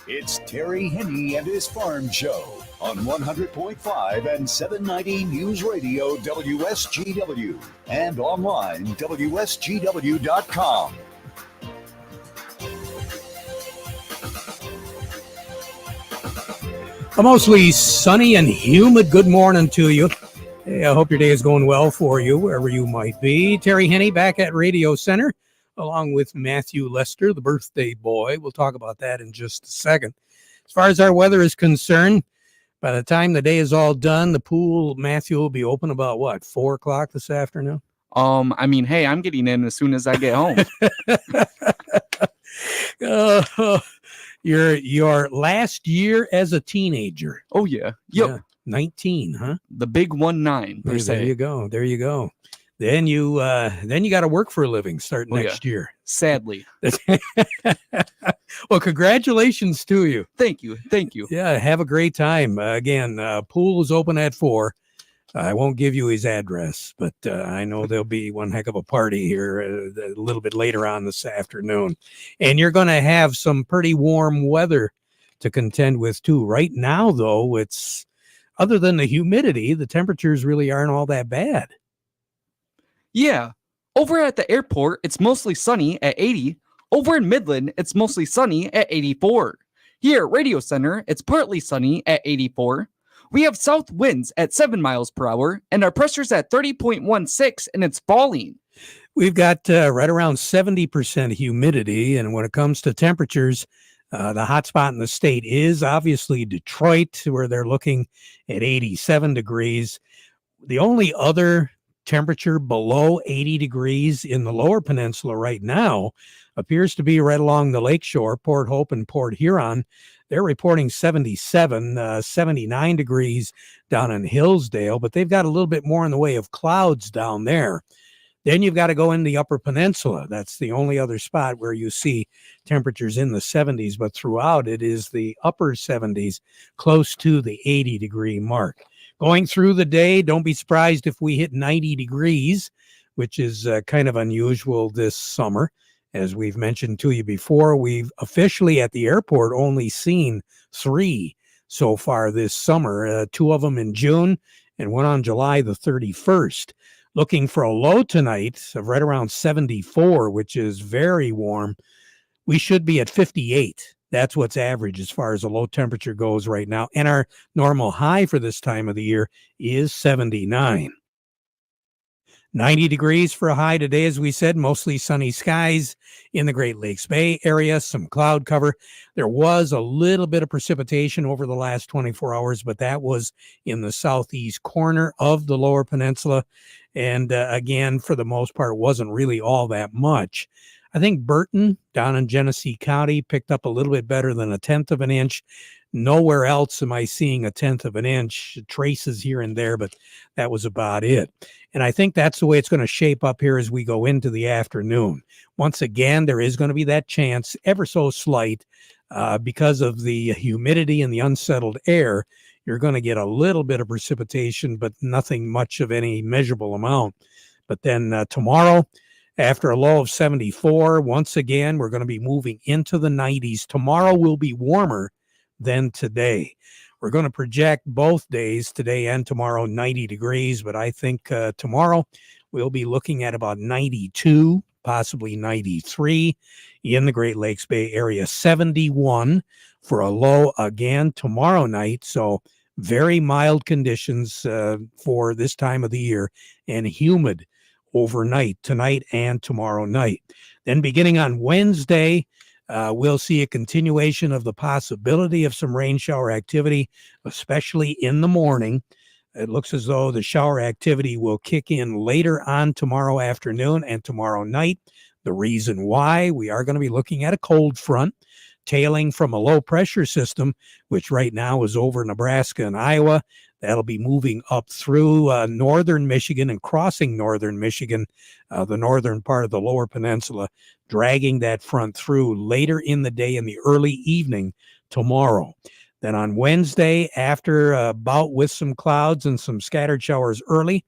It's Terry Henne and his Farm Show on 100.5 and 790 News Radio WSGW and online WSGW.com. A mostly sunny and humid good morning to you. Hey, I hope your day is going well for you, wherever you might be. Terry Henne back at Radio Center, along with Matthew Lester, the birthday boy. We'll talk about that in just a second. As far as our weather is concerned, by the time the day is all done, the pool, Matthew, will be open about, 4 o'clock this afternoon? Hey, I'm getting in as soon as I get home. Your last year as a teenager. Oh, yeah. Yep. Yeah, 19, huh? The big 19, per se. There you go. Then you got to work for a living starting next year. Sadly. Well, congratulations to you. Thank you. Yeah, have a great time. Again, pool is open at 4. I won't give you his address, but I know there'll be one heck of a party here a little bit later on this afternoon. And you're going to have some pretty warm weather to contend with, too. Right now, though, it's other than the humidity, the temperatures really aren't all that bad. Yeah. Over at the airport, it's mostly sunny at 80. Over in Midland, it's mostly sunny at 84. Here at Radio Center, it's partly sunny at 84. We have south winds at 7 miles per hour, and our pressure's at 30.16, and it's falling. We've got right around 70% humidity, and when it comes to temperatures, the hot spot in the state is obviously Detroit, where they're looking at 87 degrees. The only other temperature below 80 degrees in the lower peninsula right now appears to be right along the lakeshore, Port Hope and Port Huron. They're reporting 77, 79 degrees down in Hillsdale, but they've got a little bit more in the way of clouds down there. Then you've got to go in the upper peninsula. That's the only other spot where you see temperatures in the 70s, but throughout it is the upper 70s, close to the 80-degree mark. Going through the day, don't be surprised if we hit 90 degrees, which is kind of unusual this summer. As we've mentioned to you before, we've officially at the airport only seen 3 so far this summer, 2 of them in June and one on July the 31st. Looking for a low tonight of right around 74, which is very warm. We should be at 58. That's what's average as far as a low temperature goes right now. And our normal high for this time of the year is 79. 90 degrees for a high today, as we said, mostly sunny skies in the Great Lakes Bay area, some cloud cover. There was a little bit of precipitation over the last 24 hours, but that was in the southeast corner of the lower peninsula. And again, for the most part, wasn't really all that much. I think Burton down in Genesee County picked up a little bit better than 1/10 of an inch. Nowhere else am I seeing 1/10 of an inch, traces here and there, but that was about it. And I think that's the way it's going to shape up here as we go into the afternoon. Once again, there is going to be that chance, ever so slight, because of the humidity and the unsettled air. You're going to get a little bit of precipitation, but nothing much of any measurable amount. But then tomorrow, after a low of 74, once again, we're going to be moving into the 90s. Tomorrow will be warmer than today. We're going to project both days, today and tomorrow, 90 degrees, but I think tomorrow we'll be looking at about 92, possibly 93 in the Great Lakes Bay area, 71 for a low again tomorrow night. So very mild conditions for this time of the year and humid overnight, tonight and tomorrow night. Then beginning on Wednesday, we'll see a continuation of the possibility of some rain shower activity, especially in the morning. It looks as though the shower activity will kick in later on tomorrow afternoon and tomorrow night. The reason why, we are going to be looking at a cold front tailing from a low pressure system, which right now is over Nebraska and Iowa. That'll be moving up through northern Michigan and crossing northern Michigan, the northern part of the lower peninsula, dragging that front through later in the day and the early evening tomorrow. Then on Wednesday, after a bout with some clouds and some scattered showers early,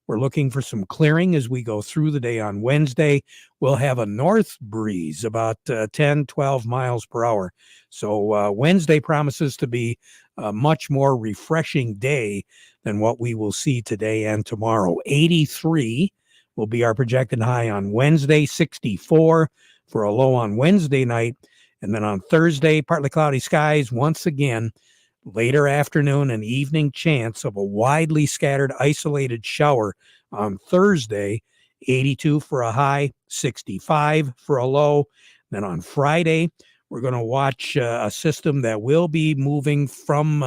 We're looking for some clearing as we go through the day on Wednesday. We'll have a north breeze about 10, 12 miles per hour. So Wednesday promises to be a much more refreshing day than what we will see today and tomorrow. 83 will be our projected high on Wednesday, 64 for a low on Wednesday night. And then on Thursday, partly cloudy skies once again. Later afternoon and evening chance of a widely scattered isolated shower on Thursday, 82 for a high, 65 for a low. Then on Friday, we're going to watch a system that will be moving from,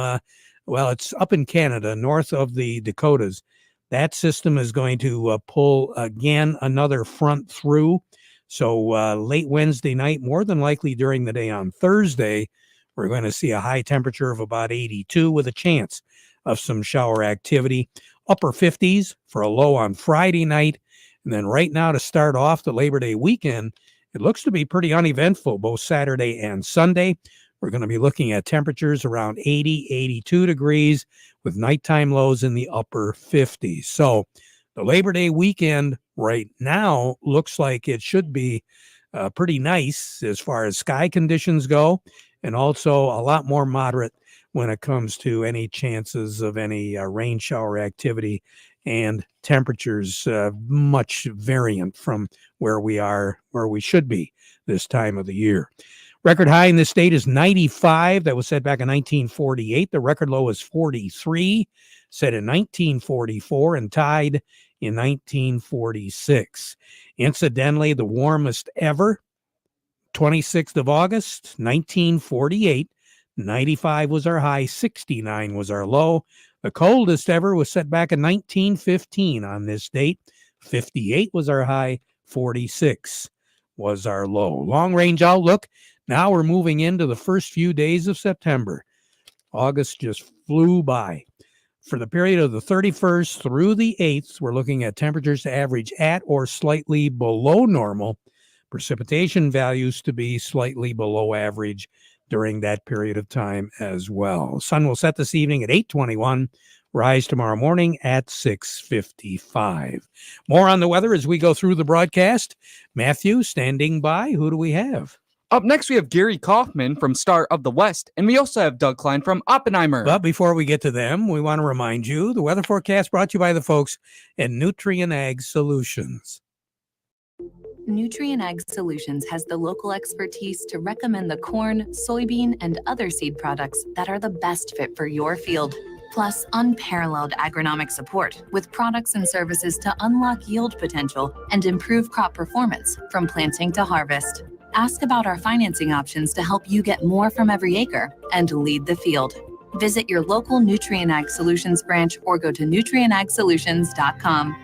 it's up in Canada, north of the Dakotas. That system is going to pull again another front through. So late Wednesday night, more than likely during the day on Thursday, we're going to see a high temperature of about 82 with a chance of some shower activity. Upper 50s for a low on Friday night. And then right now to start off the Labor Day weekend, it looks to be pretty uneventful both Saturday and Sunday. We're going to be looking at temperatures around 80, 82 degrees with nighttime lows in the upper 50s. So the Labor Day weekend right now looks like it should be pretty nice as far as sky conditions go, and also a lot more moderate when it comes to any chances of any rain shower activity, and temperatures much variant from where we should be this time of the year. Record high in this state is 95. That was set back in 1948. The record low is 43, set in 1944 and tied in 1946. Incidentally, the warmest ever, 26th of August, 1948. 95 was our high, 69 was our low. The coldest ever was set back in 1915 on this date. 58 was our high, 46 was our low. Long range outlook. Now we're moving into the first few days of September. August just flew by. For the period of the 31st through the 8th, we're looking at temperatures to average at or slightly below normal. Precipitation values to be slightly below average during that period of time as well. Sun will set this evening at 8:21, rise tomorrow morning at 6:55. More on the weather as we go through the broadcast. Matthew, standing by. Who do we have? Up next, we have Gary Kaufman from Star of the West, and we also have Doug Klein from Oppenheimer. But before we get to them, we want to remind you the weather forecast brought to you by the folks at Nutrien Ag Solutions. Nutrien Ag Solutions has the local expertise to recommend the corn, soybean, and other seed products that are the best fit for your field. Plus, unparalleled agronomic support with products and services to unlock yield potential and improve crop performance from planting to harvest. Ask about our financing options to help you get more from every acre and lead the field. Visit your local Nutrien Ag Solutions branch or go to nutrienagsolutions.com.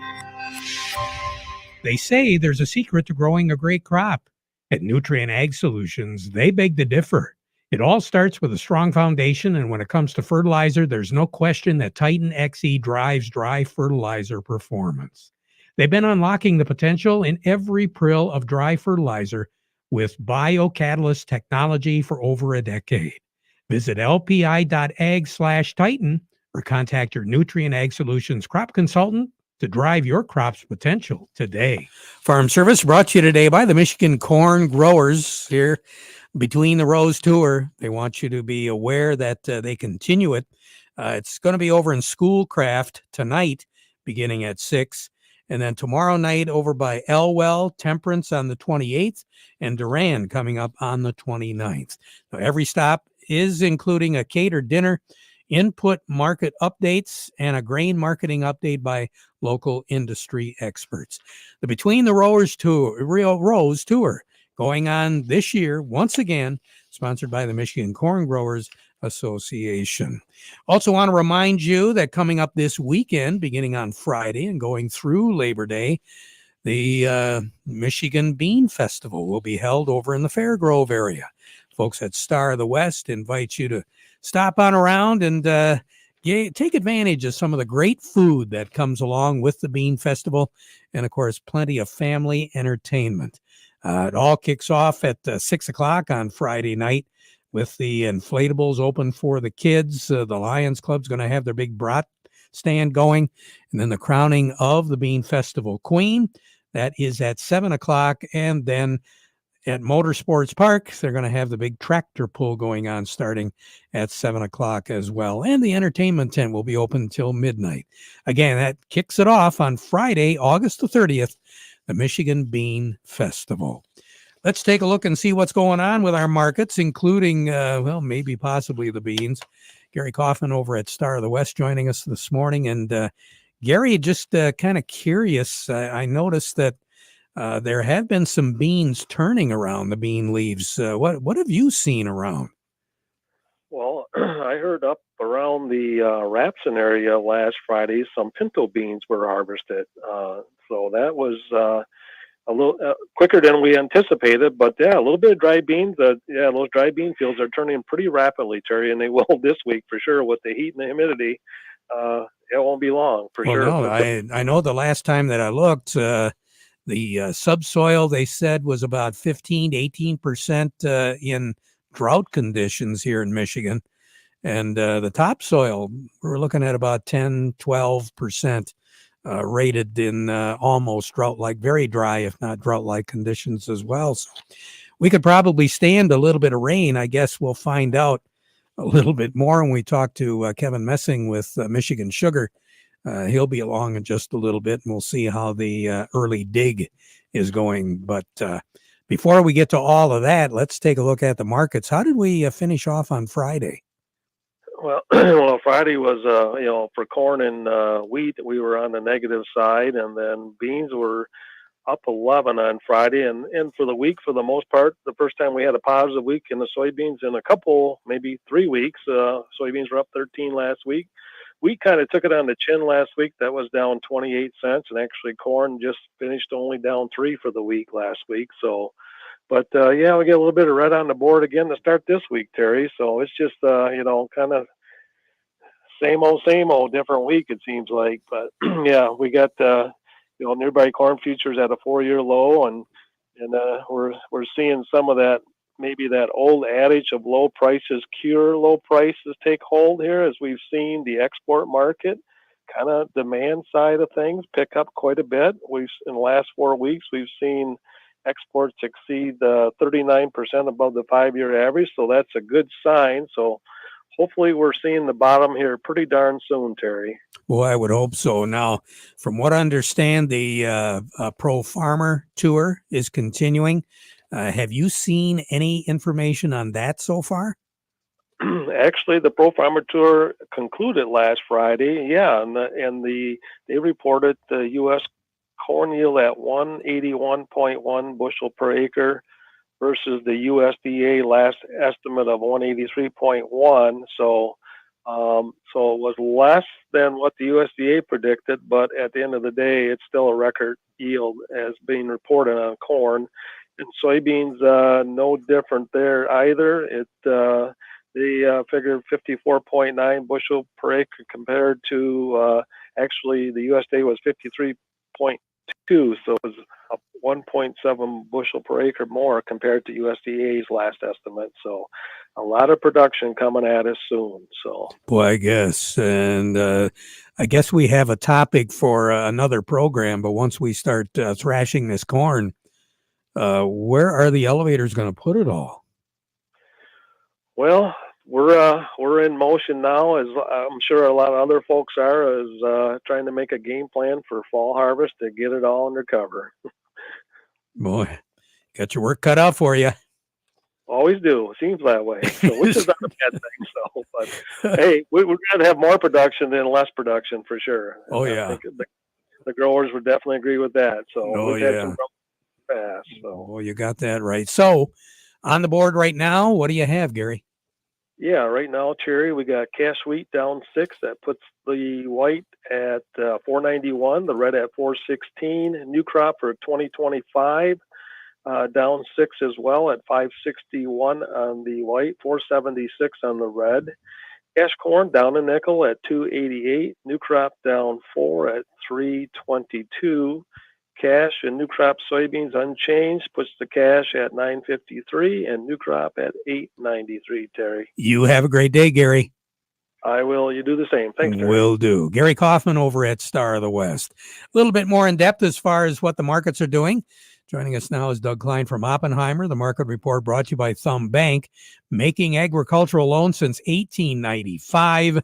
They say there's a secret to growing a great crop. At Nutrien Ag Solutions, they beg to differ. It all starts with a strong foundation, and when it comes to fertilizer, there's no question that Titan XE drives dry fertilizer performance. They've been unlocking the potential in every prill of dry fertilizer with biocatalyst technology for over a decade. Visit lpi.ag/Titan or contact your Nutrien Ag Solutions crop consultant to drive your crop's potential today. Farm Service brought to you today by the Michigan Corn Growers here. Between the Rows Tour, they want you to be aware that they continue it. It's going to be over in Schoolcraft tonight, beginning at 6. And then tomorrow night over by Elwell, Temperance on the 28th, and Durand coming up on the 29th. Now, every stop is including a catered dinner, input market updates, and a grain marketing update by local industry experts. The Between the Rows Tour going on this year, once again, sponsored by the Michigan Corn Growers Association. Also want to remind you that coming up this weekend, beginning on Friday and going through Labor Day, the Michigan Bean Festival will be held over in the Fairgrove area. Folks at Star of the West invite you to stop on around and take advantage of some of the great food that comes along with the Bean Festival, and of course, plenty of family entertainment. It all kicks off at 6 o'clock on Friday night with the inflatables open for the kids. The Lions Club's going to have their big brat stand going. And then the crowning of the Bean Festival Queen. That is at 7 o'clock. And then at Motorsports Park, they're going to have the big tractor pull going on starting at 7 o'clock as well. And the entertainment tent will be open until midnight. Again, that kicks it off on Friday, August the 30th, the Michigan Bean Festival. Let's take a look and see what's going on with our markets, including, maybe possibly the beans. Gary Kaufman over at Star of the West joining us this morning. And Gary, just kind of curious, I noticed that there have been some beans turning around, the bean leaves. What have you seen around? Well, I heard up around the Rapson area last Friday, some pinto beans were harvested. So that was a little quicker than we anticipated, but yeah, a little bit of dry beans. Those dry bean fields are turning pretty rapidly, Terry, and they will this week for sure with the heat and the humidity. It won't be long for sure. No, I know the last time that I looked, the subsoil they said was about 15 to 18% in drought conditions here in Michigan, and the topsoil we're looking at about 10-12%. Rated in almost drought-like, very dry, if not drought-like conditions as well. So we could probably stand a little bit of rain. I guess we'll find out a little bit more when we talk to Kevin Messing with Michigan Sugar. He'll be along in just a little bit, and we'll see how the early dig is going. But before we get to all of that, let's take a look at the markets. How did we finish off on Friday? Well, Friday was, for corn and wheat, we were on the negative side, and then beans were up 11 on Friday. And for the week, for the most part, the first time we had a positive week in the soybeans in a couple, maybe 3 weeks. Soybeans were up 13 last week. Wheat kind of took it on the chin last week. That was down 28 cents, and actually corn just finished only down 3 for the week last week. So, but we get a little bit of red on the board again to start this week, Terry. So it's just, kind of same old, different week, it seems like. But yeah, we got, nearby corn futures at a 4-year low, and we're seeing some of that, maybe that old adage of low prices cure low prices take hold here, as we've seen the export market kind of demand side of things pick up quite a bit. In the last 4 weeks, we've seen exports exceed 39% above the 5-year average. So that's a good sign. So hopefully we're seeing the bottom here pretty darn soon, Terry. Well, I would hope so. Now, from what I understand, the Pro Farmer Tour is continuing. Have you seen any information on that so far? Actually, the Pro Farmer Tour concluded last Friday. Yeah, and they reported the U.S. corn yield at 181.1 bushel per acre versus the USDA last estimate of 183.1. So it was less than what the USDA predicted, but at the end of the day, it's still a record yield as being reported on corn. And soybeans, no different there either. They figured 54.9 bushel per acre compared to actually the USDA was 53.2, so it was up 1.7 bushel per acre more compared to USDA's last estimate. So a lot of production coming at us soon. So, boy, I guess. And I guess we have a topic for another program, but once we start thrashing this corn, where are the elevators going to put it all? Well, we're in motion now, as I'm sure a lot of other folks are, is trying to make a game plan for fall harvest to get it all under cover. Boy, got your work cut out for you. Always do. Seems that way. So, which is not a bad thing. So, but hey, we're going to have more production than less production for sure. Oh, and yeah. I think the growers would definitely agree with that. So we've had some fast. So. Oh, you got that right. So on the board right now, what do you have, Gary? Yeah, right now, Cherry, we got cash wheat down 6. That puts the white at 491, the red at 416. New crop for 2025 down 6 as well at 561 on the white, 476 on the red. Cash corn down a nickel at 288. New crop down 4 at 322. Cash and new crop soybeans unchanged puts the cash at 953 and new crop at 893. Terry, you have a great day, Gary. I will. You do the same. Thanks, Terry. Will do. Gary Kaufman over at Star of the West. A little bit more in depth as far as what the markets are doing. Joining us now is Doug Klein from Oppenheimer. The market report brought to you by Thumb Bank, making agricultural loans since 1895.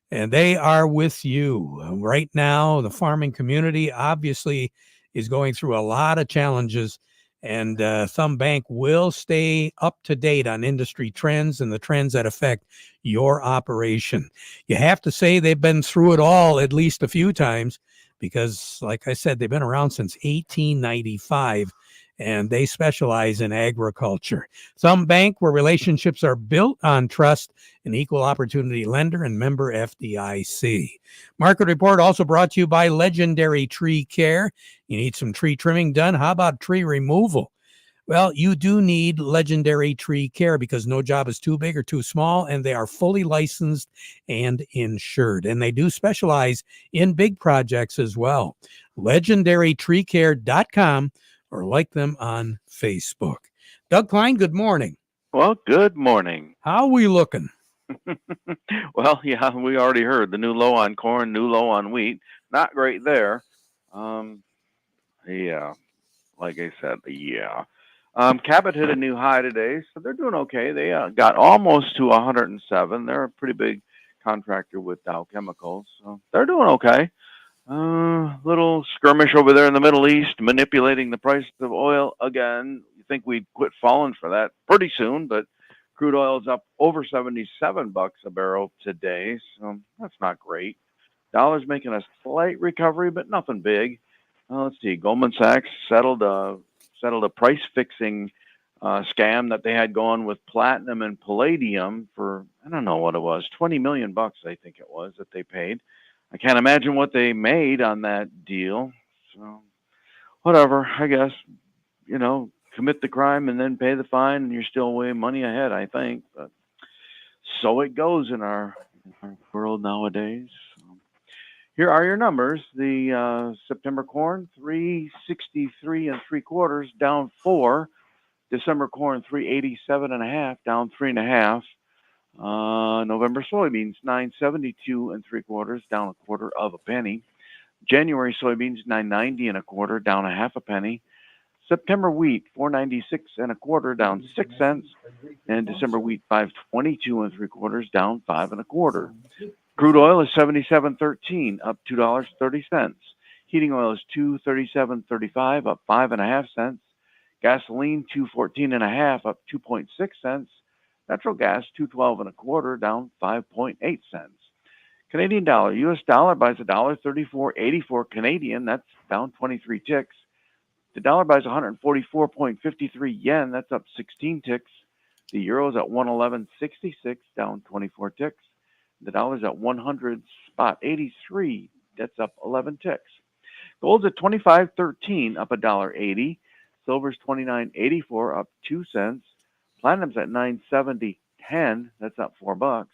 And they are with you. Right now, the farming community obviously is going through a lot of challenges, and Thumb Bank will stay up to date on industry trends and the trends that affect your operation. You have to say they've been through it all at least a few times because, like I said, they've been around since 1895. And they specialize in agriculture. Thumb Bank, where relationships are built on trust, an equal opportunity lender and member FDIC. Market report also brought to you by Legendary Tree Care. You need some tree trimming done? How about tree removal? Well, you do need Legendary Tree Care because no job is too big or too small, and they are fully licensed and insured. And they do specialize in big projects as well. LegendaryTreeCare.com or like them on Facebook. Doug Klein, good morning. Well, good morning. How are we looking? Well, yeah, we already heard the new low on corn, new low on wheat. Not great there. Yeah, like I said, yeah. Cabot hit a new high today, so they're doing okay. They got almost to 107. They're a pretty big contractor with Dow Chemicals, so they're doing okay. Little skirmish over there in the Middle East, manipulating the price of oil again. You think we'd quit falling for that pretty soon, but crude oil is up over $77 a barrel today, so that's not great. Dollar's making a slight recovery, but nothing big. Let's see. Goldman Sachs settled a price fixing scam that they had going with platinum and palladium for, I don't know what it was, $20 million, I think it was, that they paid. I can't imagine what they made on that deal. So, whatever, I guess, commit the crime and then pay the fine, and you're still way money ahead, I think. But so it goes in our world nowadays. So, here are your numbers. The September corn, 363 3/4, down 4. December corn, 387 1/2, down 3 1/2. November soybeans, 972 3/4, down 1/4 of a penny. January soybeans, 990 1/4, down 1/2 penny. September wheat, 496 1/4, down 6 cents. And December wheat, 522 3/4, down 5 1/4. Crude oil is 77.13, up $2.30. Heating oil is 237.35, up 5 1/2 cents. Gasoline, 214 1/2, up 2.6 cents. Natural gas, 212 1/4, down 5.8 cents. Canadian dollar, U.S. dollar buys $1.3484 Canadian. That's down 23 ticks. The dollar buys 144.53 yen. That's up 16 ticks. The euro is at 111.66, down 24 ticks. The dollar's at 100.83. That's up 11 ticks. Gold's at 25.13, up $1.80. Silver's 29.84, up 2 cents. Platinum's at 970.10. That's up $4.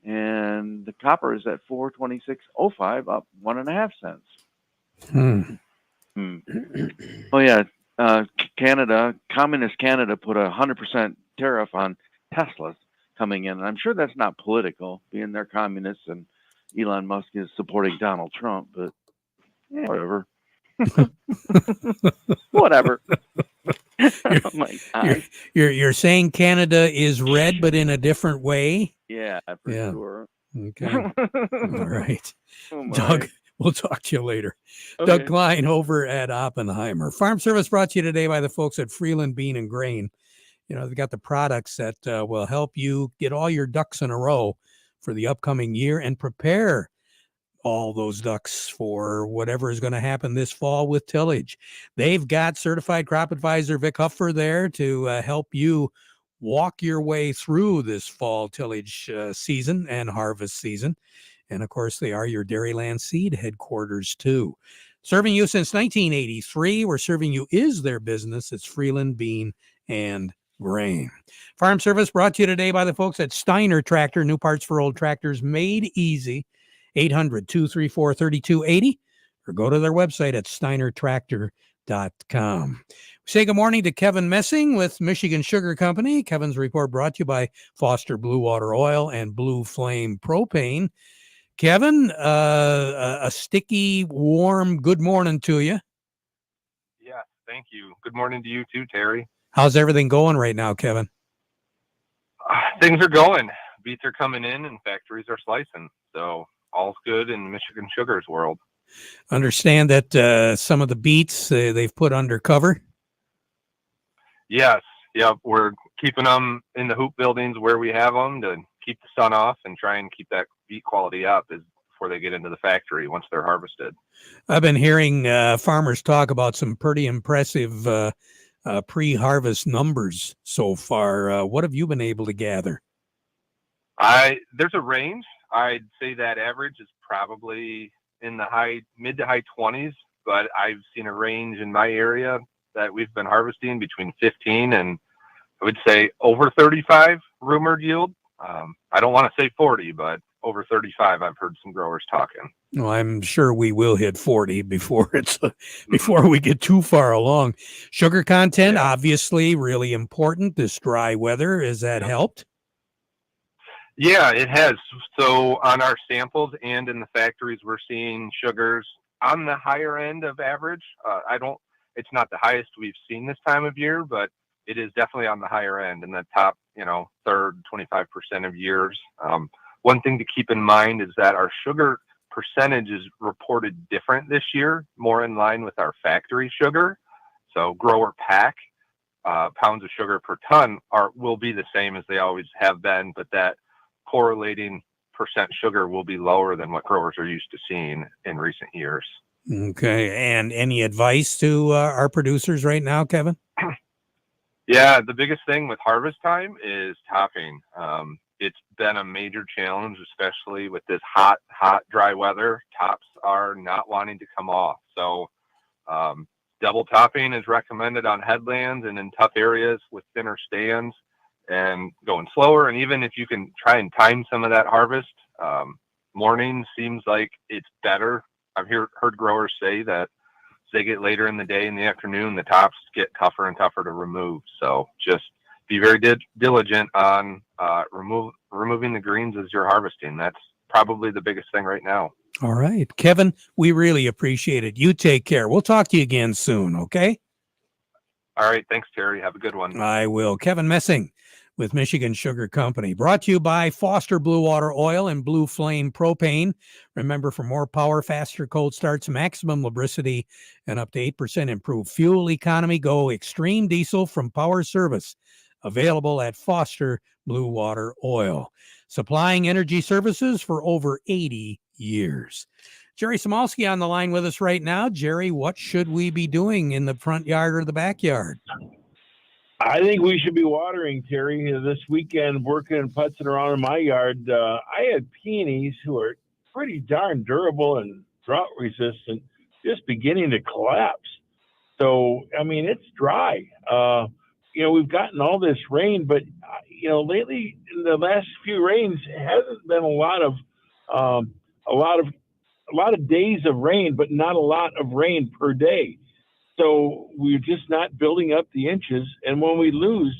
And the copper is at 426.05, up 1.5 cents. Oh yeah, Canada, communist Canada, put 100% tariff on Teslas coming in, and I'm sure that's not political, being they're communists and Elon Musk is supporting Donald Trump. But whatever. Whatever. Oh my God. You're saying Canada is red, but in a different way? Yeah, for sure. Okay. All right. Oh Doug, we'll talk to you later. Okay. Doug Klein over at Oppenheimer. Farm Service brought to you today by the folks at Freeland Bean and Grain. They've got the products that will help you get all your ducks in a row for the upcoming year and prepare all those ducks for whatever is going to happen this fall with tillage. They've got certified crop advisor Vic Huffer there to help you walk your way through this fall tillage season and harvest season. And of course, they are your Dairyland Seed headquarters too. Serving you since 1983, where serving you is their business. It's Freeland Bean and Grain. Farm Service brought to you today by the folks at Steiner Tractor, new parts for old tractors made easy. 800-234-3280, or go to their website at steinertractor.com. Say good morning to Kevin Messing with Michigan Sugar Company. Kevin's report brought to you by Foster Blue Water Oil and Blue Flame Propane. Kevin, a sticky, warm good morning to you. Yeah, thank you. Good morning to you too, Terry. How's everything going right now, Kevin? Things are going. Beets are coming in and factories are slicing. So all's good in Michigan Sugar's world. Understand that some of the beets they've put under cover. Yes. Yep. We're keeping them in the hoop buildings where we have them to keep the sun off and try and keep that beet quality up before they get into the factory once they're harvested. I've been hearing farmers talk about some pretty impressive pre-harvest numbers so far. What have you been able to gather? There's a range. I'd say that average is probably in the mid to high 20s, but I've seen a range in my area that we've been harvesting between 15 and I would say over 35 rumored yield. I don't want to say 40, but over 35, I've heard some growers talking. Well, I'm sure we will hit 40 before we get too far along. Sugar content, obviously, really important. This dry weather, has that helped? Yeah, it has. So on our samples and in the factories, we're seeing sugars on the higher end of average. It's not the highest we've seen this time of year, but it is definitely on the higher end in the top, third, 25% of years. One thing to keep in mind is that our sugar percentage is reported different this year, more in line with our factory sugar. So grower pack pounds of sugar per ton will be the same as they always have been, but that correlating percent sugar will be lower than what growers are used to seeing in recent years. Okay. And any advice to our producers right now, Kevin? Yeah, the biggest thing with harvest time is topping. It's been a major challenge, especially with this hot, dry weather. Tops are not wanting to come off. So double topping is recommended on headlands and in tough areas with thinner stands and going slower. And even if you can try and time some of that harvest, morning seems like it's better. I've heard growers say that as they get later in the day, in the afternoon, the tops get tougher and tougher to remove. So just be very diligent on removing the greens as you're harvesting. That's probably the biggest thing right now. All right. Kevin, we really appreciate it. You take care. We'll talk to you again soon, okay? All right. Thanks, Terry. Have a good one. I will. Kevin Messing with Michigan Sugar Company. Brought to you by Foster Blue Water Oil and Blue Flame Propane. Remember, for more power, faster cold starts, maximum lubricity, and up to 8% improved fuel economy, go Extreme Diesel from Power Service. Available at Foster Blue Water Oil. Supplying energy services for over 80 years. Jerry Samalski on the line with us right now. Jerry, what should we be doing in the front yard or the backyard? I think we should be watering, Terry. This weekend, working and putzing around in my yard, I had peonies who are pretty darn durable and drought resistant just beginning to collapse. So, I mean, it's dry. We've gotten all this rain, but lately in the last few rains, it hasn't been a lot of days of rain, but not a lot of rain per day. So we're just not building up the inches. And when we lose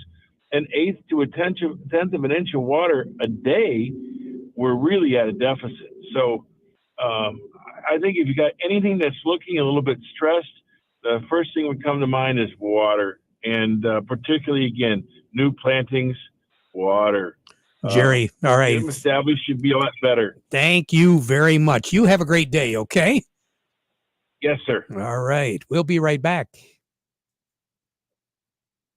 an eighth to a tenth of an inch of water a day, we're really at a deficit. So I think if you got anything that's looking a little bit stressed, the first thing would come to mind is water. And particularly, again, new plantings, water. Jerry, all right. Them established should be a lot better. Thank you very much. You have a great day, okay? Yes, sir. All right. We'll be right back.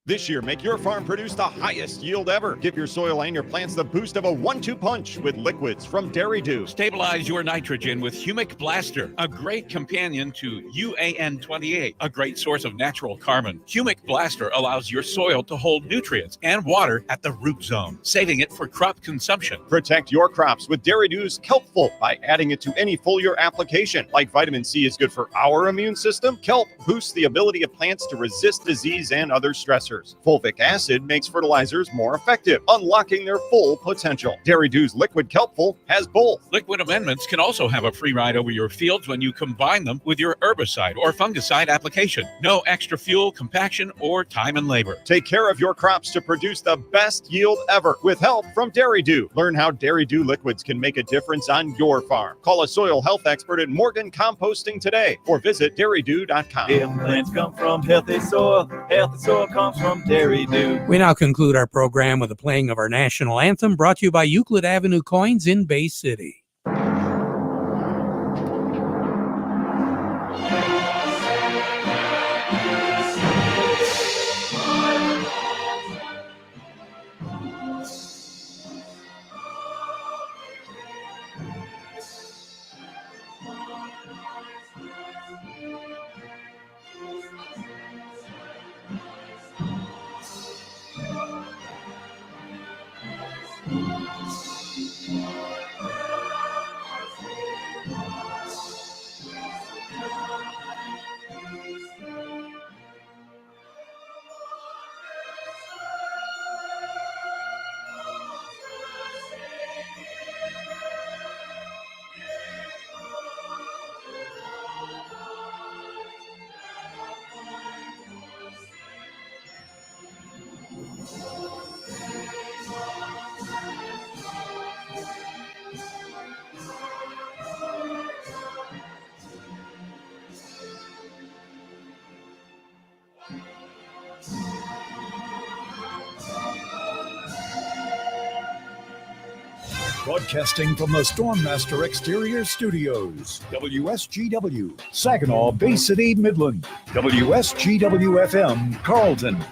This year, make your farm produce the highest yield ever. Give your soil and your plants the boost of a 1-2 punch with liquids from Dairy Dew. Stabilize your nitrogen with Humic Blaster, a great companion to UAN28, a great source of natural carbon. Humic Blaster allows your soil to hold nutrients and water at the root zone, saving it for crop consumption. Protect your crops with Dairy Dew's Kelpful by adding it to any foliar application. Like vitamin C is good for our immune system, kelp boosts the ability of plants to resist disease and other stressors. fertilizers. Fulvic acid makes fertilizers more effective, unlocking their full potential. Dairy Dew's Liquid Kelpful has both. Liquid amendments can also have a free ride over your fields when you combine them with your herbicide or fungicide application. No extra fuel, compaction, or time and labor. Take care of your crops to produce the best yield ever with help from Dairy Dew. Learn how Dairy Dew liquids can make a difference on your farm. Call a soil health expert at Morgan Composting today or visit dairydew.com. Healthy plants come from healthy soil. Healthy soil comes from Dairy Dew. We now conclude our program with the playing of our national anthem, brought to you by Euclid Avenue Coins in Bay City. Broadcasting from the Stormmaster Exterior Studios, WSGW, Saginaw, Bay City, Midland, WSGW-FM, Carlton,